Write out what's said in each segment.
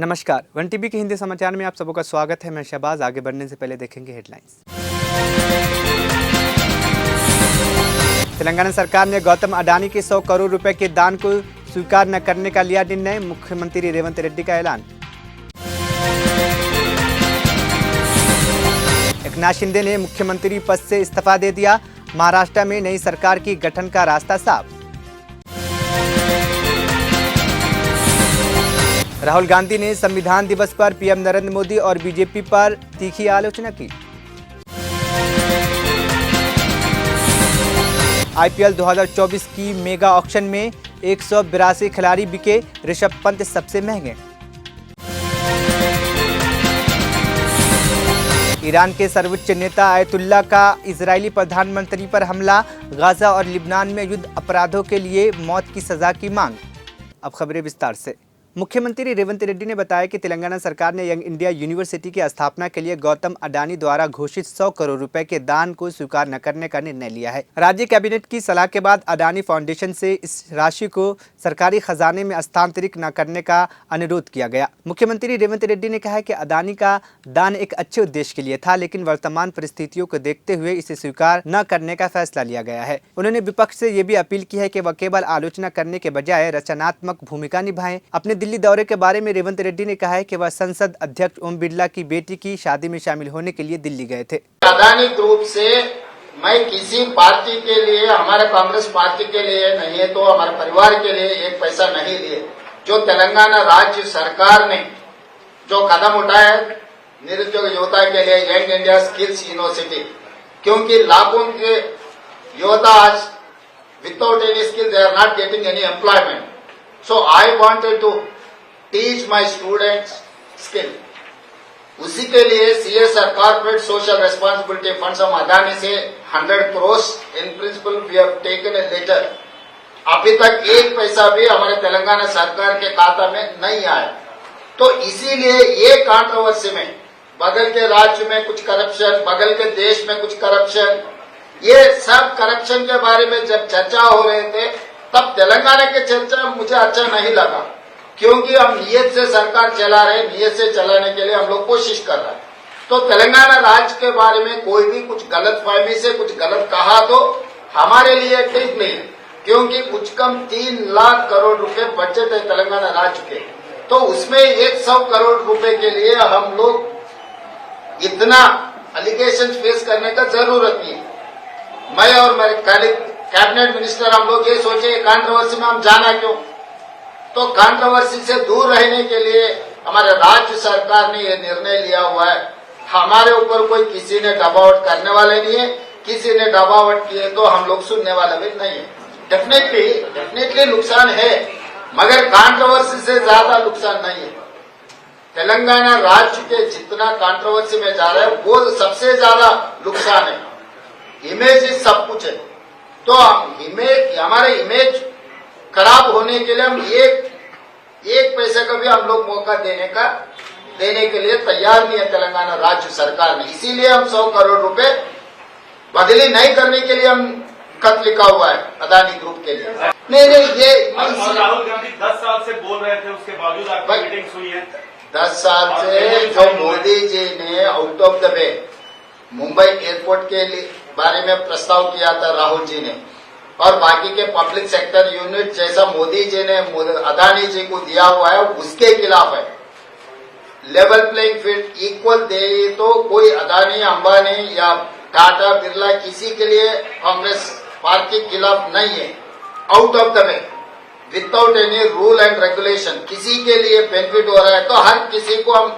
नमस्कार, one TV के हिंदी समाचार में आप सबों का स्वागत है। मैं शहबाज। आगे बढ़ने से पहले देखेंगे हेडलाइंस। तेलंगाना सरकार ने गौतम अडानी के 100 करोड़ रुपए के दान को स्वीकार न करने का लिया निर्णय। मुख्यमंत्री रेवंत रेड्डी का ऐलान। एकनाथ शिंदे ने मुख्यमंत्री पद से इस्तीफा दे दिया। महाराष्ट्र में नई सरकार की गठन का रास्ता साफ। राहुल गांधी ने संविधान दिवस पर पीएम नरेंद्र मोदी और बीजेपी पर तीखी आलोचना की। आईपीएल 2024 की मेगा ऑक्शन में 182 खिलाड़ी बिके। ऋषभ पंत सबसे महंगे। ईरान के सर्वोच्च नेता आयतुल्ला का इजरायली प्रधानमंत्री पर हमला। गाजा और लिबनान में युद्ध अपराधों के लिए मौत की सजा की मांग। अब खबरें विस्तार से। मुख्यमंत्री रेवंत रेड्डी ने बताया कि तेलंगाना सरकार ने यंग इंडिया यूनिवर्सिटी की स्थापना के लिए गौतम अडानी द्वारा घोषित 100 करोड़ रुपए के दान को स्वीकार न करने का निर्णय लिया है। राज्य कैबिनेट की सलाह के बाद अडानी फाउंडेशन से इस राशि को सरकारी खजाने में हस्तांतरित न करने का अनुरोध किया गया। मुख्यमंत्री रेवंत रेड्डी ने कहा कि अडानी का दान एक अच्छे उद्देश्य के लिए था, लेकिन वर्तमान परिस्थितियों को देखते हुए इसे स्वीकार न करने का फैसला लिया गया है। उन्होंने विपक्ष से ये भी अपील की है कि वह केवल आलोचना करने के बजाय रचनात्मक भूमिका निभाएं। अपने दिल्ली दौरे के बारे में रेवंत रेड्डी ने कहा है कि वह संसद अध्यक्ष ओम बिरला की बेटी की शादी में शामिल होने के लिए दिल्ली गए थे। अडानी ग्रुप से मैं किसी पार्टी के लिए, हमारे कांग्रेस पार्टी के लिए नहीं है तो हमारे परिवार के लिए एक पैसा नहीं लिए। जो तेलंगाना राज्य सरकार ने जो कदम उठाया निरुद्योग युवता के लिए यंग इंडिया स्किल्स यूनिवर्सिटी, क्योंकि लाखों के युवता आज without any skill they are not getting any employment. So I wanted to teach my students skill. उसी के लिए CSR corporate social responsibility fund हम अडानी से 100 crore in principle we have taken a letter. अभी तक एक पैसा भी हमारे तेलंगाना सरकार के खाता में नहीं आया। तो इसीलिए ये कंट्रोवर्सी में बगल के राज्य में कुछ करप्शन, बगल के देश में कुछ करप्शन, ये सब करप्शन के बारे में जब चर्चा हो रहे थे तब तेलंगाना के चर्चा मुझे अच्छा नहीं लगा, क्योंकि हम नियत से सरकार चला रहे, नियत से चलाने के लिए हम लोग कोशिश कर रहे हैं। तो तेलंगाना राज्य के बारे में कोई भी कुछ गलत फहमी से कुछ गलत कहा तो हमारे लिए ठीक नहीं, क्योंकि कुछ कम 3 लाख करोड़ रुपए बजट है तेलंगाना राज्य के। तो उसमें 100 करोड़ रुपए के लिए हम लोग इतना एलिगेशन फेस करने का जरूरत नहीं। मैं और मेरे कलीग कैबिनेट मिनिस्टर हम लोग ये सोचे कंट्रोवर्सी में हम जाना क्यों। तो कंट्रोवर्सी से दूर रहने के लिए हमारे राज्य सरकार ने ये निर्णय लिया हुआ है। हमारे ऊपर कोई किसी ने दबावट करने वाले नहीं है, किसी ने दबावट किए तो हम लोग सुनने वाले भी नहीं है। डेफिनेटली नुकसान है, मगर कंट्रोवर्सी से ज्यादा नुकसान नहीं है। तेलंगाना राज्य के जितना कंट्रोवर्सी में जा रहा है वो सबसे ज्यादा नुकसान है। इमेज ही सब कुछ है। तो हमारे इमेज खराब होने के लिए हम एक पैसे का भी हम लोग मौका देने के लिए तैयार नहीं है तेलंगाना राज्य सरकार ने। इसीलिए हम 100 करोड़ रुपए बदली नहीं करने के लिए हम खत लिखा हुआ है अडानी ग्रुप के लिए। नहीं ये राहुल गांधी 10 साल से बोल रहे थे, उसके बावजूद आपकी मीटिंग हुई है। 10 साल से जो मोदी जी ने out of the way Mumbai airport के बारे में प्रस्ताव किया था राहुल जी ने, और बाकी के पब्लिक सेक्टर यूनिट जैसा मोदी जी ने अडानी जी को दिया हुआ है उसके खिलाफ है। लेवल प्लेइंग फील्ड इक्वल दे तो कोई अडानी, अंबानी या टाटा बिरला किसी के लिए कांग्रेस पार्टी के खिलाफ नहीं है। Out of the way without any rule and regulation किसी के लिए बेनिफिट हो रहा है तो हर किसी को हम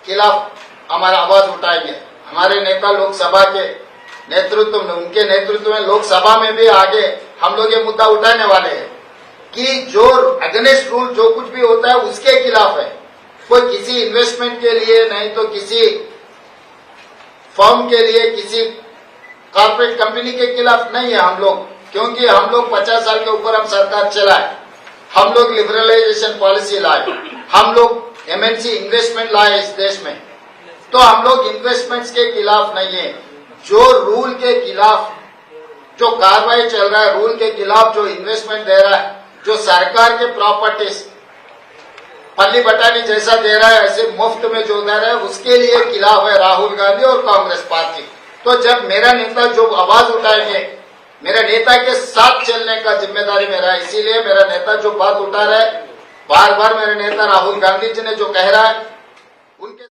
खिलाफ हमारा आवाज उठाएंगे। हमारे नेता लोकसभा के नेतृत्व में, उनके नेतृत्व में लोकसभा में भी आगे हम लोग ये मुद्दा उठाने वाले हैं कि जो अगेंस्ट रूल जो कुछ भी होता है उसके खिलाफ है। कोई किसी इन्वेस्टमेंट के लिए नहीं तो किसी फर्म के लिए, किसी कॉर्पोरेट कंपनी के खिलाफ नहीं है हम लोग, क्योंकि हम लोग 50 साल के ऊपर हम सरकार चलाए, हम लोग लिबरलाइजेशन पॉलिसी लाए, हम लोग एमएनसी इन्वेस्टमेंट लाए इस देश में। तो हम लोग इन्वेस्टमेंट्स के खिलाफ नहीं है। जो रूल के खिलाफ जो कार्रवाई चल रहा है, रूल के खिलाफ जो इन्वेस्टमेंट दे रहा है, जो सरकार के प्रॉपर्टीज पल्ली बटानी जैसा दे रहा है ऐसे मुफ्त में जो दे रहा है उसके लिए खिलाफ है राहुल गांधी और कांग्रेस पार्टी। तो जब मेरा नेता जो आवाज उठाएंगे, मेरे नेता के साथ चलने का जिम्मेदारी मेरा है। इसीलिए मेरा नेता जो बात उठा रहा है, बार बार मेरे नेता राहुल गांधी जी ने जो कह रहा है उनके।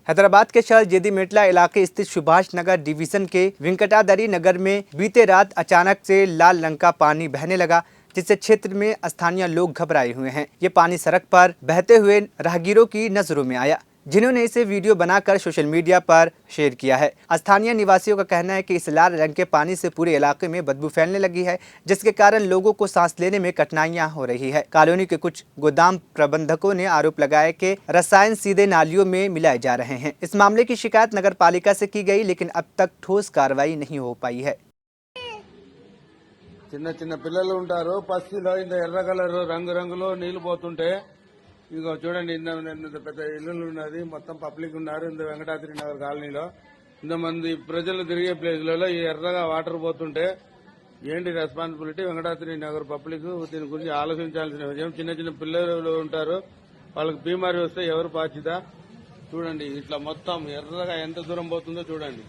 हैदराबाद के शहर जेदीमेटला इलाके स्थित सुभाष नगर डिवीजन के वेंकटादरी नगर में बीते रात अचानक से लाल रंग का पानी बहने लगा, जिससे क्षेत्र में स्थानीय लोग घबराए हुए हैं। ये पानी सड़क पर बहते हुए राहगीरों की नजरों में आया, जिन्होंने इसे वीडियो बनाकर सोशल मीडिया पर शेयर किया है। स्थानीय निवासियों का कहना है कि इस लाल रंग के पानी से पूरे इलाके में बदबू फैलने लगी है, जिसके कारण लोगों को सांस लेने में कठिनाइयां हो रही है। कॉलोनी के कुछ गोदाम प्रबंधकों ने आरोप लगाया कि रसायन सीधे नालियों में मिलाए जा रहे हैं। इस मामले की शिकायत नगर पालिका से की गई, लेकिन अब तक ठोस कार्रवाई नहीं हो पाई है। చిన్న చిన్న పిల్లలు ఉంటారు, పసిలో ఇంత ఎర్ర కలర్ రంగు రంగులో నీళ్లు పోతుంటే ఇగో చూడండి, ఇంత పెద్ద ఇల్లులు ఉన్నది, మొత్తం పబ్లిక్ ఉన్నారు ఇంత వెంకటాద్రి నగర్ కాలనీలో. ఇంతమంది ప్రజలు తిరిగే ప్లేస్లలో ఈ ఎర్రగా వాటర్ పోతుంటే ఏంటి రెస్పాన్సిబిలిటీ? వెంకటాద్రి నగర్ పబ్లిక్ దీని గురించి ఆలోచించాల్సిన విషయం. చిన్న చిన్న పిల్లలు ఉంటారు, వాళ్ళకి బీమారీ వస్తే ఎవరు బాధ్యత? చూడండి ఇట్లా మొత్తం ఎర్రగా ఎంత దూరం పోతుందో చూడండి.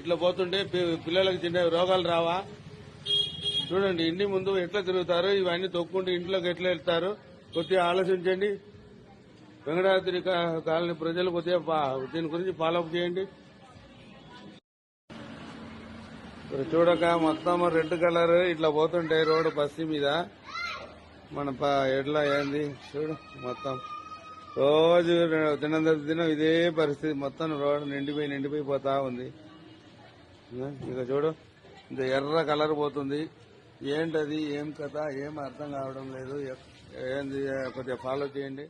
ఇట్లా పోతుంటే పిల్లలకు చిన్న రోగాలు రావా? చూడండి ఇంటి ముందు ఎట్లా తిరుగుతారు, ఇవన్నీ తొక్కుంటూ ఇంట్లోకి ఎట్లా వెళ్తారు? కొద్దిగా ఆలోచించండి. వెంకటాద్రి కాలనీ ప్రజలు కొద్దిగా దీని గురించి ఫాలోఅప్ చేయండి. చూడక మొత్తం రెడ్ కలర్ ఇట్లా పోతుంటే రోడ్డు బస్సు మీద మన ఎట్లా ఏంది చూడు, మొత్తం రోజు దినం ఇదే పరిస్థితి. మొత్తం రోడ్డు నిండిపోయి పోతా ఉంది. ఇక చూడు ఇంత ఎర్ర కలర్ పోతుంది. ఏంటది, ఏం కథ, ఏం అర్థం కావడం లేదు. ఏంది కొద్దిగా ఫాలో చేయండి.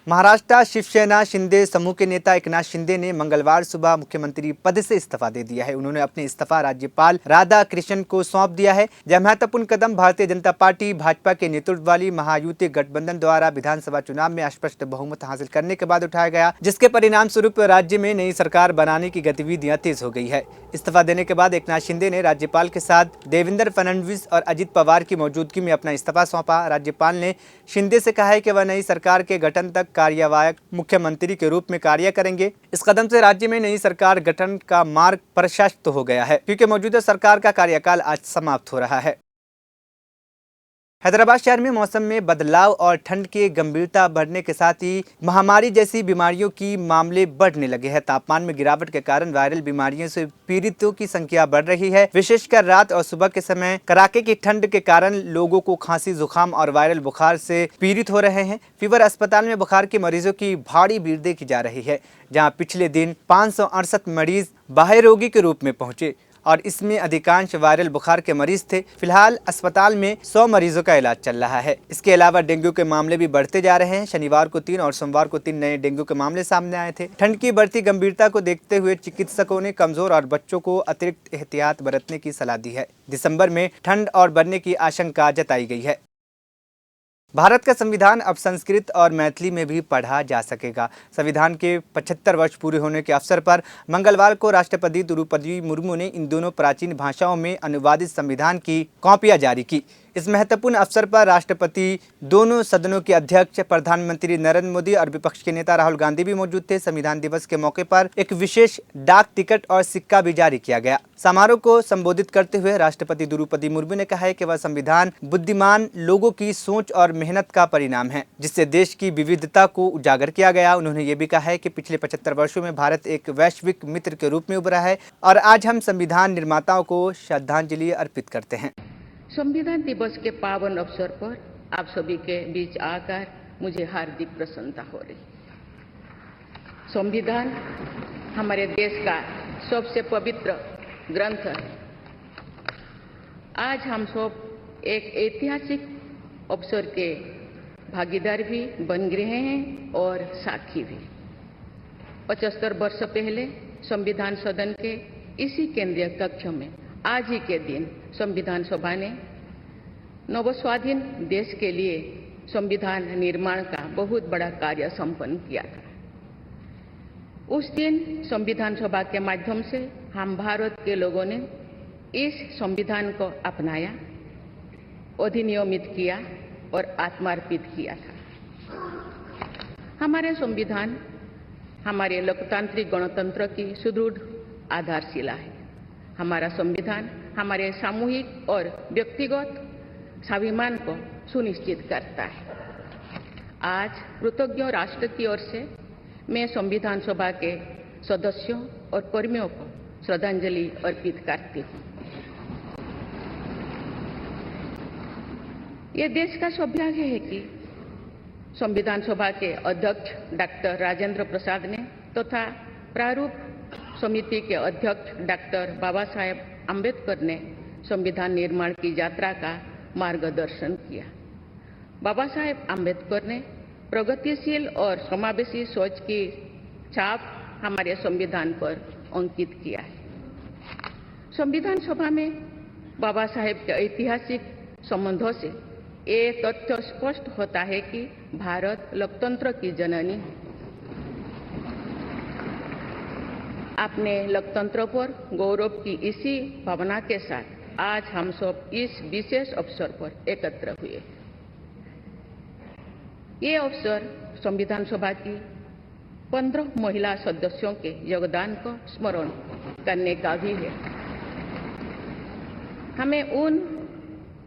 महाराष्ट्र शिवसेना शिंदे समूह के नेता एकनाथ शिंदे ने मंगलवार सुबह मुख्यमंत्री पद से इस्तीफा दे दिया है। उन्होंने अपने इस्तीफा राज्यपाल राधा कृष्णन को सौंप दिया है। यह महत्वपूर्ण कदम भारतीय जनता पार्टी भाजपा के नेतृत्व वाली महायुति गठबंधन द्वारा विधानसभा चुनाव में स्पष्ट बहुमत हासिल करने के बाद उठाया गया, जिसके परिणाम स्वरूप राज्य में नई सरकार बनाने की गतिविधियां तेज हो गई है। इस्तीफा देने के बाद एकनाथ शिंदे ने राज्यपाल के साथ देवेंद्र फडणवीस और अजित पवार की मौजूदगी में अपना इस्तीफा सौंपा। राज्यपाल ने शिंदे से कहा है कि वह नई सरकार के गठन तक कार्यवाहक मुख्यमंत्री के रूप में कार्य करेंगे। इस कदम से राज्य में नई सरकार गठन का मार्ग प्रशस्त हो गया है, क्योंकि मौजूदा सरकार का कार्यकाल आज समाप्त हो रहा है। हैदराबाद शहर में मौसम में बदलाव और ठंड की गंभीरता बढ़ने के साथ ही महामारी जैसी बीमारियों की मामले बढ़ने लगे हैं। तापमान में गिरावट के कारण वायरल बीमारियों से पीड़ितों की संख्या बढ़ रही है। विशेषकर रात और सुबह के समय कड़ाके की ठंड के कारण लोगों को खांसी, जुकाम और वायरल बुखार से पीड़ित हो रहे हैं। फीवर अस्पताल में बुखार के मरीजों की भारी भीड़ देखी जा रही है, जहाँ पिछले दिन 568 मरीज बाह्य रोगी के रूप में पहुंचे और इसमें अधिकांश वायरल बुखार के मरीज थे। फिलहाल अस्पताल में 100 मरीजों का इलाज चल रहा है। इसके अलावा डेंगू के मामले भी बढ़ते जा रहे हैं। शनिवार को 3 और सोमवार को 3 नए डेंगू के मामले सामने आए थे। ठंड की बढ़ती गंभीरता को देखते हुए चिकित्सकों ने कमजोर और बच्चों को अतिरिक्त एहतियात बरतने की सलाह दी है। दिसंबर में ठंड और बढ़ने की आशंका जताई गई है। भारत का संविधान अब संस्कृत और मैथिली में भी पढ़ा जा सकेगा। संविधान के 75 वर्ष पूरे होने के अवसर पर मंगलवार को राष्ट्रपति द्रौपदी मुर्मू ने इन दोनों प्राचीन भाषाओं में अनुवादित संविधान की कॉपियां जारी की। इस महत्वपूर्ण अवसर पर राष्ट्रपति, दोनों सदनों के अध्यक्ष, प्रधानमंत्री नरेंद्र मोदी और विपक्ष के नेता राहुल गांधी भी मौजूद थे। संविधान दिवस के मौके पर एक विशेष डाक टिकट और सिक्का भी जारी किया गया। समारोह को संबोधित करते हुए राष्ट्रपति द्रौपदी मुर्मू ने कहा है कि वह संविधान बुद्धिमान लोगों की सोच और मेहनत का परिणाम है, जिससे देश की विविधता को उजागर किया गया। उन्होंने ये भी कहा है कि पिछले 75 वर्षों में भारत एक वैश्विक मित्र के रूप में उभरा है और आज हम संविधान निर्माताओं को श्रद्धांजलि अर्पित करते हैं। संविधान दिवस के पावन अवसर पर आप सभी के बीच आकर मुझे हार्दिक प्रसन्नता हो रही। संविधान हमारे देश का सबसे पवित्र ग्रंथ है। आज हम सब एक ऐतिहासिक अवसर के भागीदार भी बन गए हैं और साक्षी भी। 75 वर्ष पहले संविधान सदन के इसी केंद्रीय कक्ष में आज ही के दिन संविधान सभा ने नवस्वाधीन देश के लिए संविधान निर्माण का बहुत बड़ा कार्य संपन्न किया था। उस दिन संविधान सभा के माध्यम से हम भारत के लोगों ने इस संविधान को अपनाया, अधिनियमित किया और आत्मार्पित किया था। हमारे संविधान हमारे लोकतांत्रिक गणतंत्र की सुदृढ़ आधारशिला है। हमारा संविधान हमारे सामूहिक और व्यक्तिगत स्वाभिमान को सुनिश्चित करता है। आज कृतज्ञ राष्ट्र की ओर से मैं संविधान सभा के सदस्यों और कर्मियों को श्रद्धांजलि अर्पित करती हूँ। ये देश का सौभाग्य है कि संविधान सभा के अध्यक्ष डॉक्टर राजेंद्र प्रसाद ने तथा प्रारूप समिति के अध्यक्ष डॉक्टर बाबा साहेब आम्बेडकर ने संविधान निर्माण की यात्रा का मार्गदर्शन किया। बाबा साहेब आम्बेडकर ने प्रगतिशील और समावेशी सोच की छाप हमारे संविधान पर अंकित किया है। संविधान सभा में बाबा साहेब के ऐतिहासिक संबंधों से ये तथ्य स्पष्ट होता है कि भारत लोकतंत्र की जननी है। अपने लोकतंत्र पर गौरव की इसी भावना के साथ आज हम सब इस विशेष अवसर पर एकत्र हुए। ये अवसर संविधान सभा की 15 महिला सदस्यों के योगदान को स्मरण करने का भी है। हमें उन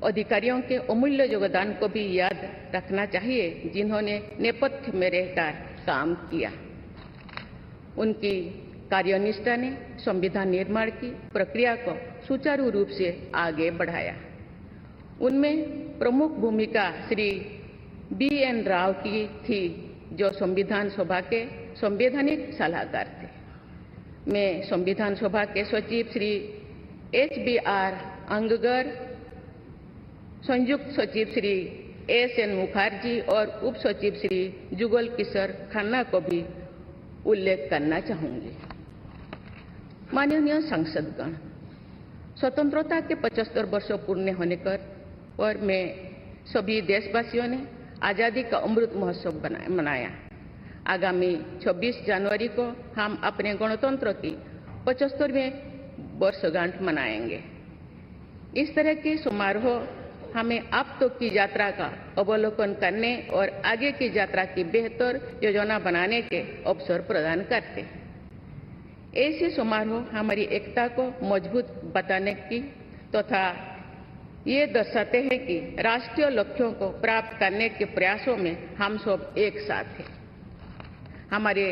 अधिकारियों के अमूल्य योगदान को भी याद रखना चाहिए जिन्होंने नेपथ्य में रहकर काम किया। उनकी कार्यनिष्ठा ने संविधान निर्माण की प्रक्रिया को सुचारू रूप से आगे बढ़ाया। उनमें प्रमुख भूमिका श्री BN राव की थी, जो संविधान सभा के संवैधानिक सलाहकार थे। मैं संविधान सभा के सचिव श्री HBR अंगगर, संयुक्त सचिव श्री SN मुखर्जी और उप सचिव श्री जुगल किशोर खन्ना को भी उल्लेख करना चाहूंगी। माननीय सांसदगण, स्वतंत्रता के 75 वर्ष पूर्ण होने पर मैं सभी देशवासियों ने आजादी का अमृत महोत्सव मनाया। आगामी 26 जनवरी को हम अपने गणतंत्र की 75वें वर्षगांठ मनाएंगे। इस तरह के समारोह हमें अब तक की यात्रा का अवलोकन करने और आगे की यात्रा की बेहतर योजना बनाने के अवसर प्रदान करते हैं। ऐसे समारोह हमारी एकता को मजबूत बताने की तथा ये दर्शाते हैं कि राष्ट्रीय लक्ष्यों को प्राप्त करने के प्रयासों में हम सब एक साथ हैं। हमारे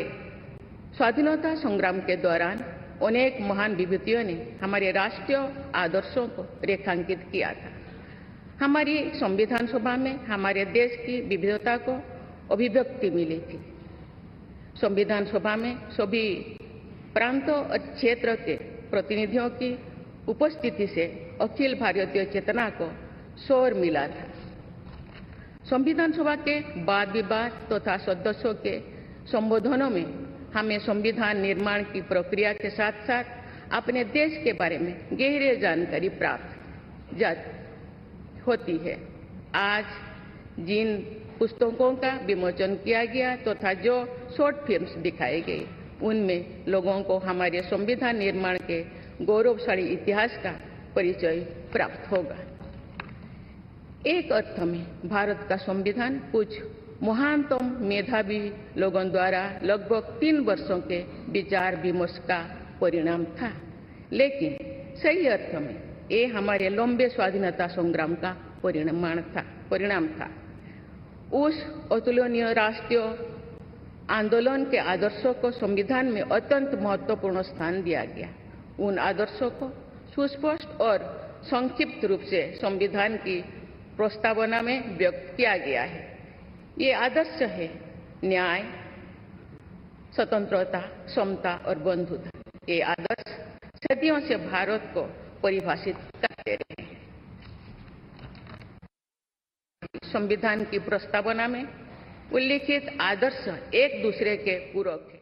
स्वाधीनता संग्राम के दौरान अनेक महान विभूतियों ने हमारे राष्ट्रीय आदर्शों को रेखांकित किया था। हमारी संविधान सभा में हमारे देश की विविधता को अभिव्यक्ति मिली थी। संविधान सभा में सभी प्रांतों और क्षेत्र के प्रतिनिधियों की उपस्थिति से अखिल भारतीय चेतना को शोर मिला था। संविधान सभा के वाद विवाद तथा सदस्यों के संबोधनों में हमें संविधान निर्माण की प्रक्रिया के साथ साथ अपने देश के बारे में गहरी जानकारी प्राप्त होती है। आज जिन पुस्तकों का विमोचन किया गया तथा जो शॉर्ट फिल्म्स दिखाई गई, उनमें लोगों को हमारे संविधान निर्माण के गौरवशाली इतिहास का परिचय प्राप्त होगा। एक अर्थ में भारत का संविधान कुछ महानतम मेधावी लोगों द्वारा लगभग 3 वर्षों के विचार विमर्श का परिणाम था, लेकिन सही अर्थ में ये हमारे लंबे स्वाधीनता संग्राम का परिणाम था। उस अतुलनीय राष्ट्रीय आंदोलन के आदर्शों को संविधान में अत्यंत महत्वपूर्ण स्थान दिया गया। उन आदर्शों को सुस्पष्ट और संक्षिप्त रूप से संविधान की प्रस्तावना में व्यक्त किया गया है। ये आदर्श है न्याय, स्वतंत्रता, समता और बंधुता। ये आदर्श सदियों से भारत को परिभाषित करते रहे हैं। संविधान की प्रस्तावना में उल्लिखित आदर्श एक दूसरे के पूरक है।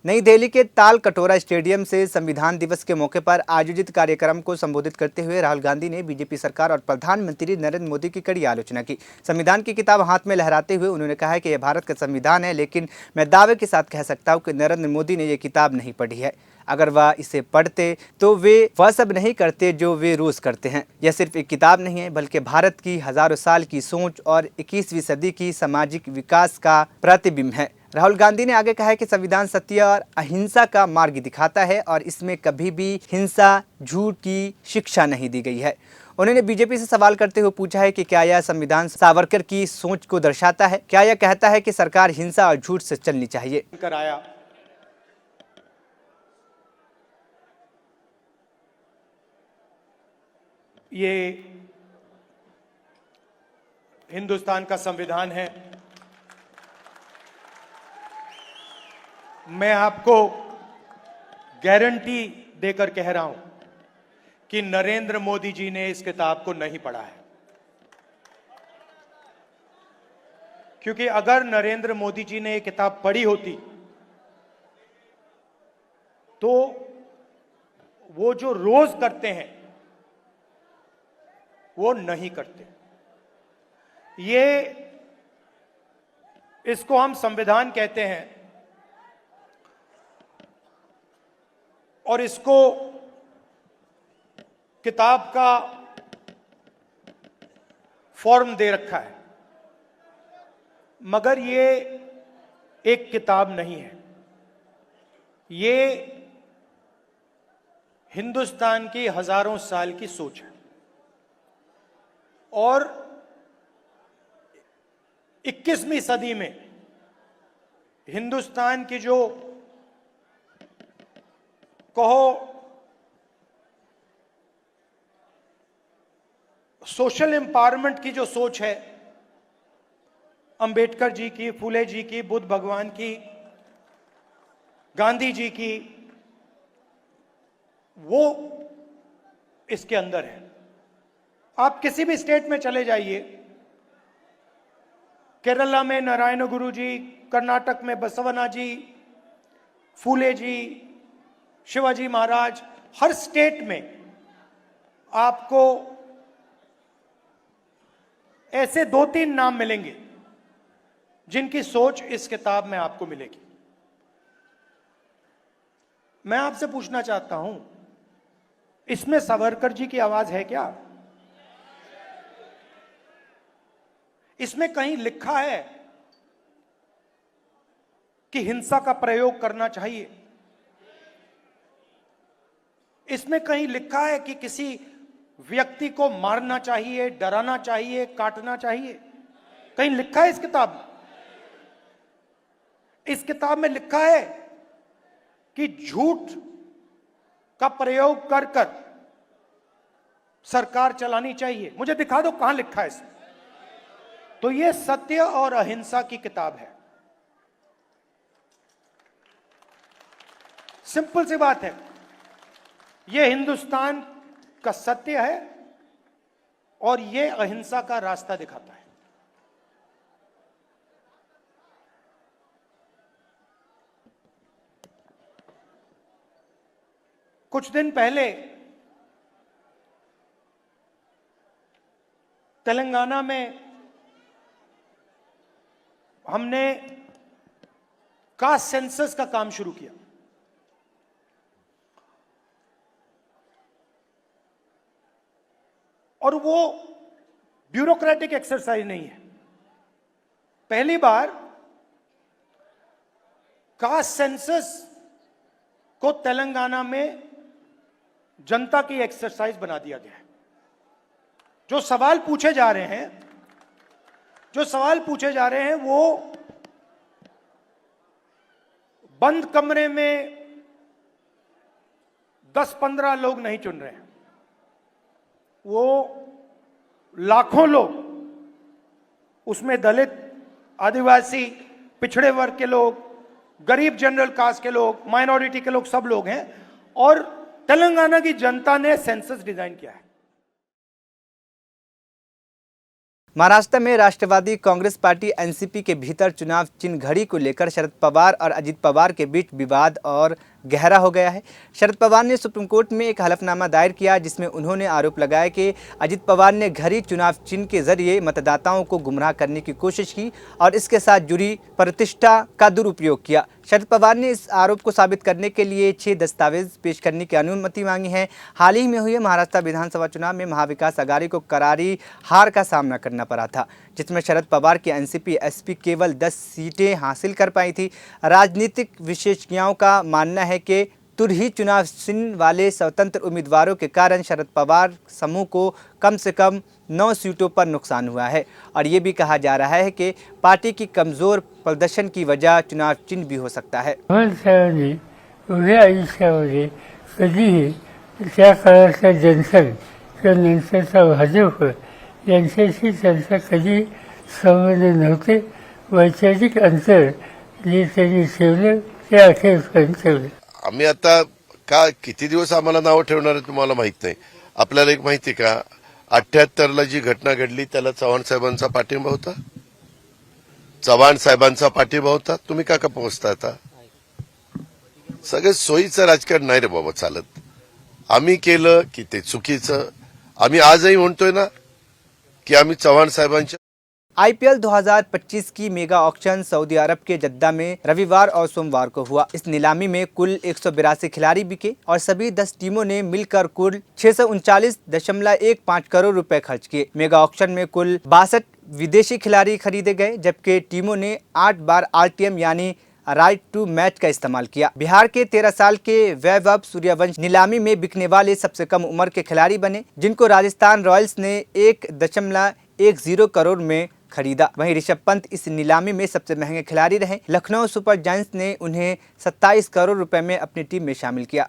नई दिल्ली के ताल कटोरा स्टेडियम से संविधान दिवस के मौके पर आयोजित कार्यक्रम को संबोधित करते हुए राहुल गांधी ने बीजेपी सरकार और प्रधानमंत्री नरेंद्र मोदी की कड़ी आलोचना की। संविधान की किताब हाथ में लहराते हुए उन्होंने कहा कि यह भारत का संविधान है, लेकिन मैं दावे के साथ कह सकता हूं कि नरेंद्र मोदी ने यह किताब नहीं पढ़ी है। अगर वह इसे पढ़ते तो वे वह सब नहीं करते जो वे रोज करते हैं। यह सिर्फ एक किताब नहीं है, बल्कि भारत की हजारों साल की सोच और 21वीं सदी की सामाजिक विकास का प्रतिबिंब है। राहुल गांधी ने आगे कहा है कि संविधान सत्य और अहिंसा का मार्ग दिखाता है और इसमें कभी भी हिंसा, झूठ की शिक्षा नहीं दी गई है। उन्होंने बीजेपी से सवाल करते हुए पूछा है कि क्या यह संविधान सावरकर की सोच को दर्शाता है? क्या यह कहता है कि सरकार हिंसा और झूठ से चलनी चाहिए? कराया ये हिंदुस्तान का संविधान है। मैं आपको गारंटी देकर कह रहा हूं कि नरेंद्र मोदी जी ने इस किताब को नहीं पढ़ा है, क्योंकि अगर नरेंद्र मोदी जी ने ये किताब पढ़ी होती तो वो जो रोज करते हैं वो नहीं करते। ये इसको हम संविधान कहते हैं और इसको किताब का फॉर्म दे रखा है, मगर ये एक किताब नहीं है। ये हिंदुस्तान की हजारों साल की सोच है और 21वीं सदी में हिंदुस्तान की जो कहो सोशल एम्पावरमेंट की जो सोच है, अंबेडकर जी की, फूले जी की, बुद्ध भगवान की, गांधी जी की, वो इसके अंदर है। आप किसी भी स्टेट में चले जाइए, केरला में नारायण गुरु जी, कर्नाटक में बसवना जी, फूले जी, शिवाजी महाराज, हर स्टेट में आपको ऐसे 2-3 नाम मिलेंगे जिनकी सोच इस किताब में आपको मिलेगी। मैं आपसे पूछना चाहता हूं, इसमें सावरकर जी की आवाज है क्या? इसमें कहीं लिखा है कि हिंसा का प्रयोग करना चाहिए? इसमें कहीं लिखा है कि किसी व्यक्ति को मारना चाहिए, डराना चाहिए, काटना चाहिए? कहीं लिखा है इस किताब में? इस किताब में लिखा है कि झूठ का प्रयोग कर कर सरकार चलानी चाहिए? मुझे दिखा दो कहां लिखा है इसमें। तो यह सत्य और अहिंसा की किताब है। सिंपल सी बात है, यह हिंदुस्तान का सत्य है और यह अहिंसा का रास्ता दिखाता है। कुछ दिन पहले तेलंगाना में हमने कास्ट सेंसस का काम शुरू किया। और वो ब्यूरोक्रेटिक एक्सरसाइज नहीं है। पहली बार कास्ट सेंसस को तेलंगाना में जनता की एक्सरसाइज बना दिया गया है। जो सवाल पूछे जा रहे हैं वो बंद कमरे में 10-15 लोग नहीं चुन रहे हैं, वो लाखों लोग, उसमें दलित, आदिवासी, पिछड़े वर्ग के लोग, गरीब जनरल कास्ट के लोग, माइनॉरिटी के लोग, सब लोग हैं। और तेलंगाना की जनता ने सेंसस डिजाइन किया है। महाराष्ट्र में राष्ट्रवादी कांग्रेस पार्टी एनसीपी के भीतर चुनाव चिन्ह घड़ी को लेकर शरद पवार और अजित पवार के बीच विवाद और गहरा हो गया है। शरद पवार ने सुप्रीम कोर्ट में एक हलफनामा दायर किया जिसमें उन्होंने आरोप लगाया कि अजित पवार ने घड़ी चुनाव चिन्ह के जरिए मतदाताओं को गुमराह करने की कोशिश की और इसके साथ जुड़ी प्रतिष्ठा का दुरुपयोग किया। शरद पवार ने इस आरोप को साबित करने के लिए 6 दस्तावेज पेश करने की अनुमति मांगी है। हाल ही में हुए महाराष्ट्र विधानसभा चुनाव में महाविकास अघाड़ी को करारी हार का सामना करना पड़ा था, जिसमें शरद पवार की एनसीपी एसपी केवल 10 सीटें हासिल कर पाई थी। राजनीतिक विशेषज्ञों का मानना है कि तुरही चुनाव चिन्ह वाले स्वतंत्र उम्मीदवारों के कारण शरद पवार समूह को कम से कम 9 सीटों पर नुकसान हुआ है और ये भी कहा जा रहा है कि पार्टी की कमजोर प्रदर्शन की वजह चुनाव चिन्ह भी हो सकता है। उभ्या आयुष्यामध्ये कधीही त्या काळाचा जनसंघ किंवा नंतरचा भाजप यांच्याशी त्यांचा कधी संबंध नव्हते। वैचारिक अंतर जे त्यांनी ठेवलं ते अखेरपर्यंत ठेवलं। आम्ही आता का किती दिवस आम्हाला नाव ठेवणार आहे तुम्हाला माहित नाही। आपल्याला एक माहिती का 78ला जी घटना घडली त्याला चव्हाण साहेबांचा पाठिंबा होता। चव्हाण साहेबांचा पाठिंबा होता। तुम्ही का पोहोचता आता? सगळं सोयीचं राजकारण नाही रे बाबा चालत। आम्ही केलं की ते चुकीचं। आम्ही आजही म्हणतोय ना कि आम्ही चव्हाण साहेबांच्या आईपीएल 2025 की मेगा ऑक्शन सऊदी अरब के जद्दा में रविवार और सोमवार को हुआ। इस नीलामी में कुल 182 खिलाड़ी बिके और सभी 10 टीमों ने मिलकर कुल 639.15 करोड़ रुपए खर्च किए। मेगा ऑक्शन में कुल 62 विदेशी खिलाड़ी खरीदे गए, जबकि टीमों ने 8 बार आरटीएम यानी राइट टू मैच का इस्तेमाल किया। बिहार के 13 साल के वैभव सूर्यवंशी नीलामी में बिकने वाले सबसे कम उम्र के खिलाड़ी बने, जिनको राजस्थान रॉयल्स ने 1.10 करोड़ में खरीदा। वहीं ऋषभ पंत इस नीलामी में सबसे महंगे खिलाड़ी रहे। लखनऊ सुपर जायंट्स ने उन्हें 27 करोड़ रुपए में अपनी टीम में शामिल किया।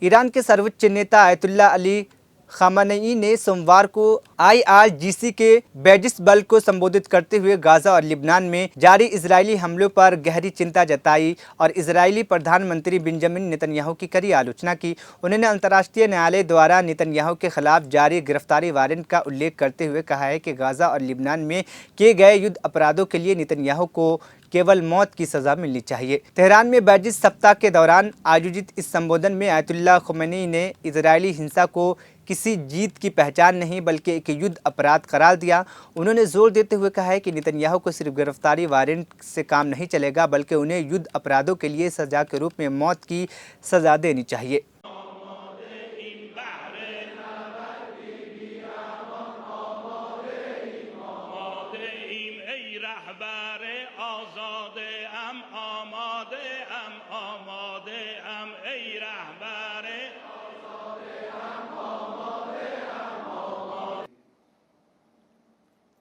ईरान के सर्वोच्च नेता आयतुल्ला अली खामेनेई ने सोमवार को IRGC के बैजिस बल को संबोधित करते हुए गाजा और लिबनान में जारी इजरायली हमलों पर गहरी चिंता जताई और इजरायली प्रधानमंत्री बेंजामिन नेतन्याहू की कड़ी आलोचना की। उन्होंने अंतर्राष्ट्रीय न्यायालय द्वारा नेतन्याहू के खिलाफ जारी गिरफ्तारी वारंट का उल्लेख करते हुए कहा है कि गाजा और लिबनान में किए गए युद्ध अपराधों के लिए नेतन्याहू को केवल मौत की सजा मिलनी चाहिए। तेहरान में बैजिस सप्ताह के दौरान आयोजित इस संबोधन में आयतुल्ला खामेनेई ने इजरायली हिंसा को किसी जीत की पहचान नहीं बल्कि एक युद्ध अपराध करार दिया। उन्होंने जोर देते हुए कहा है कि नेतन्याहू को सिर्फ गिरफ्तारी वारंट से काम नहीं चलेगा, बल्कि उन्हें युद्ध अपराधों के लिए सजा के रूप में मौत की सजा देनी चाहिए।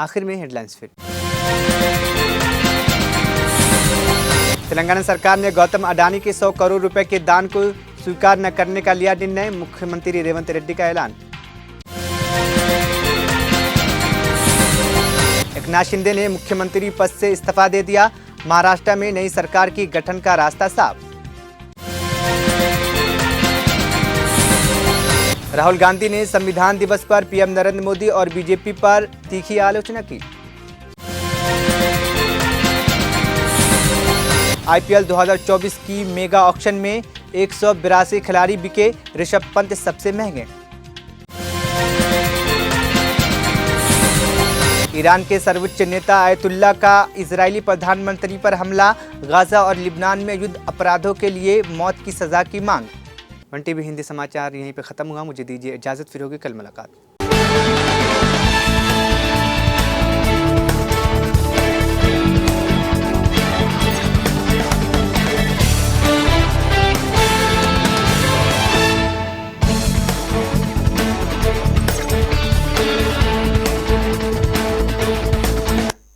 आखिर में हेडलाइंस फिर। तेलंगाना सरकार ने गौतम अडानी के 100 करोड़ रुपए के दान को स्वीकार न करने का लिया निर्णय, मुख्यमंत्री रेवंत रेड्डी का ऐलान। एकनाथ शिंदे ने मुख्यमंत्री पद से इस्तीफा दे दिया, महाराष्ट्र में नई सरकार की गठन का रास्ता साफ। राहुल गांधी ने संविधान दिवस पर पीएम नरेंद्र मोदी और बीजेपी पर तीखी आलोचना की। आईपीएल 2024 की मेगा ऑक्शन में 182 खिलाड़ी बिके, ऋषभ पंत सबसे महंगे। ईरान के सर्वोच्च नेता आयतुल्ला का इजरायली प्रधानमंत्री पर हमला, गाजा और लिबनान में युद्ध अपराधों के लिए मौत की सजा की मांग। 1 टीवी हिंदी समाचार यहीं पे ख़त्म हुआ। मुझे दीजिए इजाज़त, फिर होगी कल मुलाकात।